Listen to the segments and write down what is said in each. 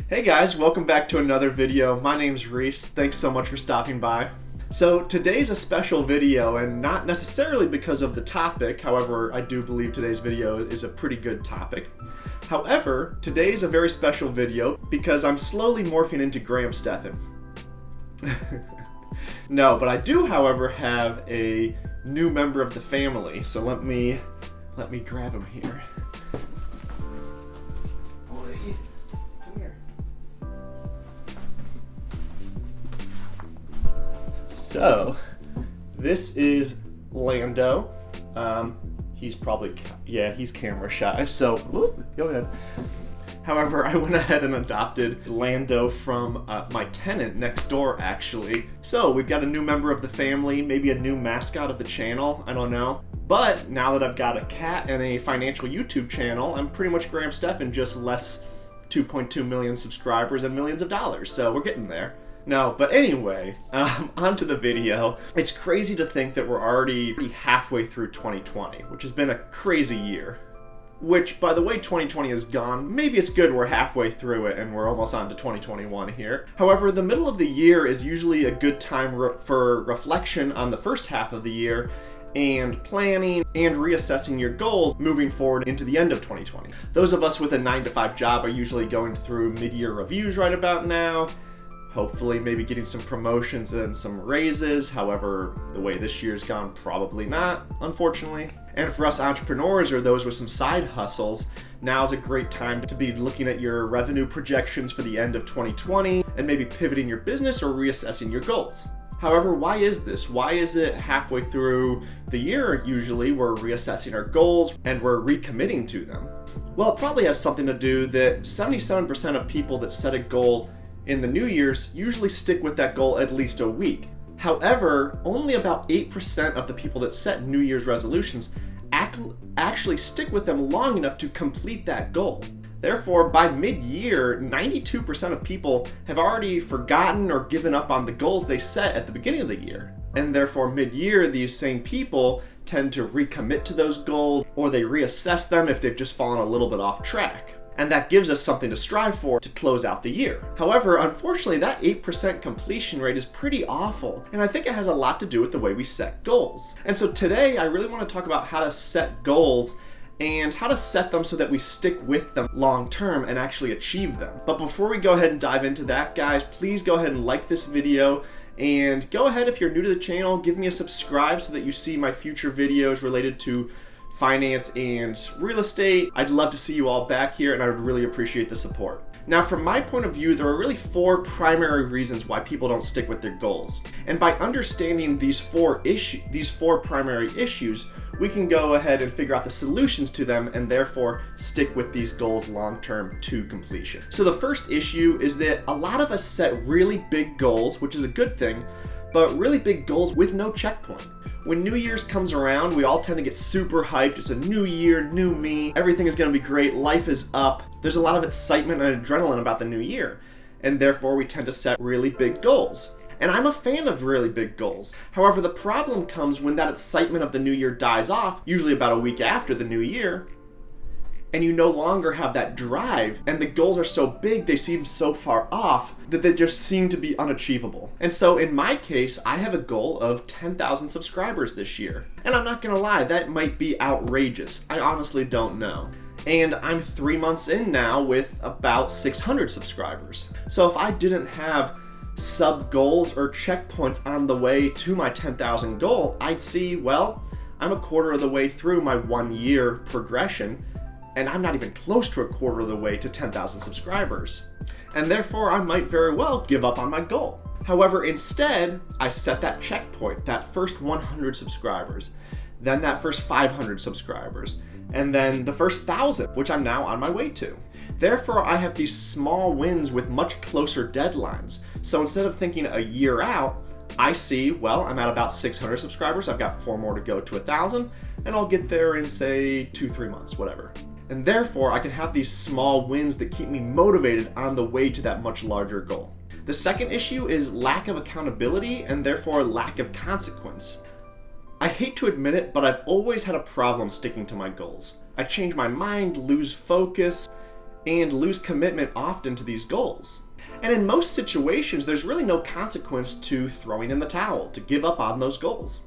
Hey guys, welcome back to another video. My name's Reese. Thanks so much for stopping by. So today's a special video, and not necessarily because of the topic. However, I do believe today's video is a pretty good topic. However, today's a very special video because I'm slowly morphing into Graham Stephan. No, but I do, however, have a new member of the family. So let me grab him here. Boy, come here. So, this is Lando. He's probably, he's camera shy, so go ahead. However, I went ahead and adopted Lando from my tenant next door, actually. So, we've got a new member of the family, maybe a new mascot of the channel, I don't know. But now that I've got a cat and a financial YouTube channel, I'm pretty much Graham Stephan, just less 2.2 million subscribers and millions of dollars, so we're getting there. No, but anyway, on to the video. It's crazy to think that we're already halfway through 2020, which has been a crazy year. Which, by the way, 2020 is gone. Maybe it's good we're halfway through it and we're almost on to 2021 here. However, the middle of the year is usually a good time for reflection on the first half of the year and planning and reassessing your goals moving forward into the end of 2020. Those of us with a 9-to-5 job are usually going through mid-year reviews right about now. Hopefully maybe getting some promotions and some raises. However, the way this year's gone, probably not, unfortunately. And for us entrepreneurs or those with some side hustles, now's a great time to be looking at your revenue projections for the end of 2020 and maybe pivoting your business or reassessing your goals. However, why is this? Why is it halfway through the year, usually, we're reassessing our goals and we're recommitting to them? Well, it probably has something to do that 77% of people that set a goal in the New Year's usually stick with that goal at least a week. However, only about 8% of the people that set New Year's resolutions actually stick with them long enough to complete that goal. Therefore, by mid-year, 92% of people have already forgotten or given up on the goals they set at the beginning of the year. And therefore, mid-year, these same people tend to recommit to those goals, or they reassess them if they've just fallen a little bit off track. And that gives us something to strive for to close out the year. However, unfortunately, that 8% completion rate is pretty awful, and I think it has a lot to do with the way we set goals. And so today, I really want to talk about how to set goals and how to set them so that we stick with them long term and actually achieve them. But before we go ahead and dive into that, guys, please go ahead and like this video, and go ahead, if you're new to the channel, give me a subscribe so that you see my future videos related to finance and real estate. I'd love to see you all back here, and I would really appreciate the support. Now, from my point of view, there are really 4 primary reasons why people don't stick with their goals. And by understanding these four primary issues, we can go ahead and figure out the solutions to them and therefore stick with these goals long-term to completion. So the first issue is that a lot of us set really big goals, which is a good thing, but really big goals with no checkpoint. When New Year's comes around, we all tend to get super hyped. It's a new year, new me. Everything is going to be great. Life is up. There's a lot of excitement and adrenaline about the new year. And therefore, we tend to set really big goals. And I'm a fan of really big goals. However, the problem comes when that excitement of the new year dies off, usually about a week after the new year, and you no longer have that drive, and the goals are so big, they seem so far off, that they just seem to be unachievable. And so in my case, I have a goal of 10,000 subscribers this year. And I'm not gonna lie, that might be outrageous. I honestly don't know. And I'm 3 months in now with about 600 subscribers. So if I didn't have sub goals or checkpoints on the way to my 10,000 goal, I'd see, well, I'm a quarter of the way through my 1 year progression, and I'm not even close to a quarter of the way to 10,000 subscribers. And therefore, I might very well give up on my goal. However, instead, I set that checkpoint, that first 100 subscribers, then that first 500 subscribers, and then the first 1,000, which I'm now on my way to. Therefore, I have these small wins with much closer deadlines. So instead of thinking a year out, I see, well, I'm at about 600 subscribers, I've got 4 more to go to 1,000, and I'll get there in, say, 2-3 months, whatever. And therefore, I can have these small wins that keep me motivated on the way to that much larger goal. The second issue is lack of accountability and therefore lack of consequence. I hate to admit it, but I've always had a problem sticking to my goals. I change my mind, lose focus, and lose commitment often to these goals. And in most situations, there's really no consequence to throwing in the towel, to give up on those goals.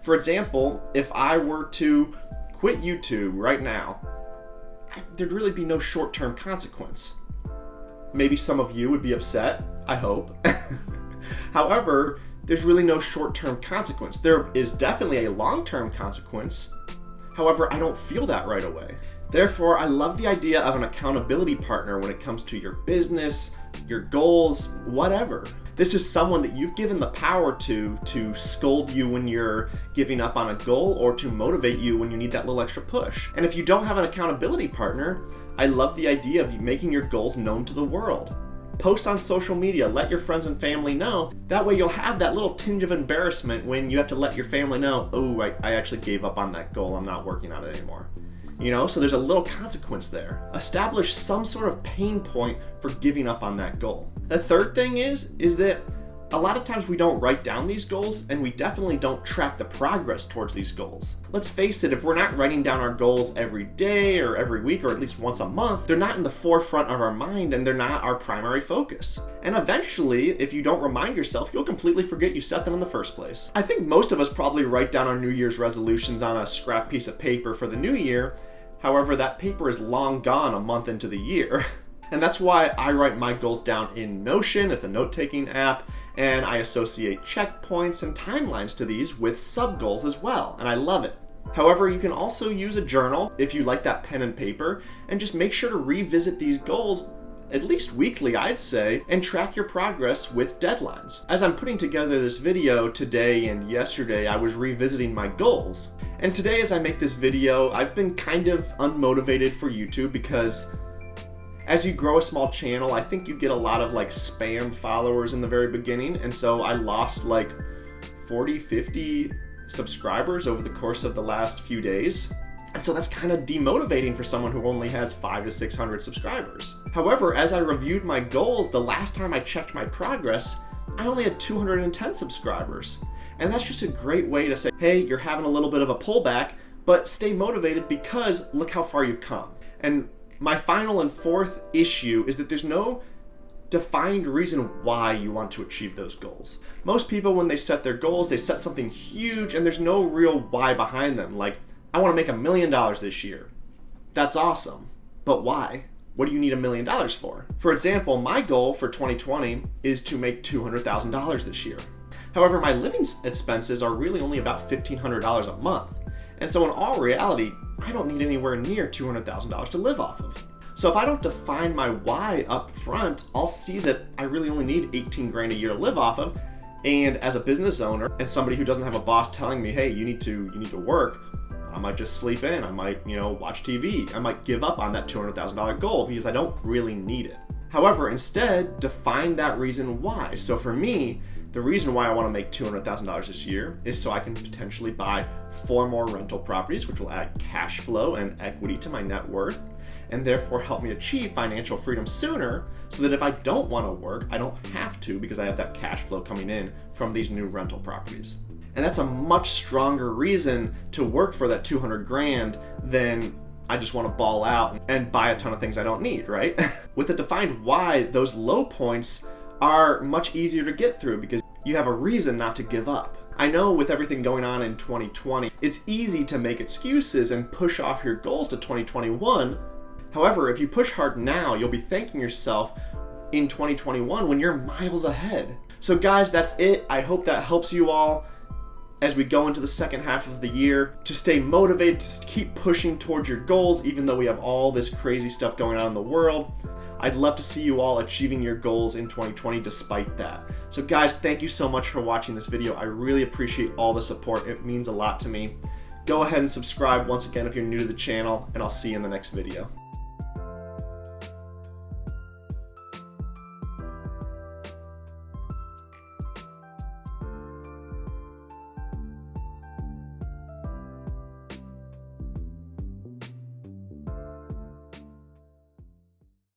For example, if I were to quit YouTube right now, there'd really be no short-term consequence. Maybe some of you would be upset, I hope. However, there's really no short-term consequence. There is definitely a long-term consequence. However, I don't feel that right away. Therefore, I love the idea of an accountability partner when it comes to your business, your goals, whatever. This is someone that you've given the power to scold you when you're giving up on a goal or to motivate you when you need that little extra push. And if you don't have an accountability partner, I love the idea of you making your goals known to the world. Post on social media, let your friends and family know. That way you'll have that little tinge of embarrassment when you have to let your family know, oh, I actually gave up on that goal, I'm not working on it anymore. So there's a little consequence there. Establish some sort of pain point for giving up on that goal. The third thing is that a lot of times we don't write down these goals and we definitely don't track the progress towards these goals. Let's face it, if we're not writing down our goals every day or every week or at least once a month, they're not in the forefront of our mind and they're not our primary focus. And eventually, if you don't remind yourself, you'll completely forget you set them in the first place. I think most of us probably write down our New Year's resolutions on a scrap piece of paper for the new year. However, that paper is long gone a month into the year. And that's why I write my goals down in Notion. It's a note-taking app, and I associate checkpoints and timelines to these with sub-goals as well, and I love it. However, you can also use a journal if you like that pen and paper, and just make sure to revisit these goals at least weekly, I'd say, and track your progress with deadlines. As I'm putting together this video today and yesterday, I was revisiting my goals. And today, as I make this video, I've been kind of unmotivated for YouTube because as you grow a small channel, I think you get a lot of spam followers in the very beginning. And so I lost 40, 50 subscribers over the course of the last few days. And so that's kind of demotivating for someone who only has 500 to 600 subscribers. However, as I reviewed my goals, the last time I checked my progress, I only had 210 subscribers. And that's just a great way to say, hey, you're having a little bit of a pullback, but stay motivated because look how far you've come. And my final and fourth issue is that there's no defined reason why you want to achieve those goals. Most people, when they set their goals, they set something huge and there's no real why behind them. Like, I want to make $1 million this year. That's awesome. But why? What do you need $1 million for? For example, my goal for 2020 is to make $200,000 this year. However, my living expenses are really only about $1,500 a month. And so in all reality, I don't need anywhere near $200,000 to live off of. So if I don't define my why up front, I'll see that I really only need 18 grand a year to live off of. And as a business owner and somebody who doesn't have a boss telling me, hey, you need to work, I might just sleep in, I might, watch TV. I might give up on that $200,000 goal because I don't really need it. However, instead, define that reason why. So for me, the reason why I want to make $200,000 this year is so I can potentially buy 4 more rental properties, which will add cash flow and equity to my net worth, and therefore help me achieve financial freedom sooner so that if I don't want to work, I don't have to because I have that cash flow coming in from these new rental properties. And that's a much stronger reason to work for that 200 grand than I just want to ball out and buy a ton of things I don't need, right? With a defined why, those low points are much easier to get through because you have a reason not to give up. I know with everything going on in 2020, it's easy to make excuses and push off your goals to 2021. However, if you push hard now, you'll be thanking yourself in 2021 when you're miles ahead. So guys, that's it. I hope that helps you all as we go into the second half of the year to stay motivated, to keep pushing towards your goals, even though we have all this crazy stuff going on in the world. I'd love to see you all achieving your goals in 2020 despite that. So guys, thank you so much for watching this video. I really appreciate all the support. It means a lot to me. Go ahead and subscribe once again if you're new to the channel, and I'll see you in the next video.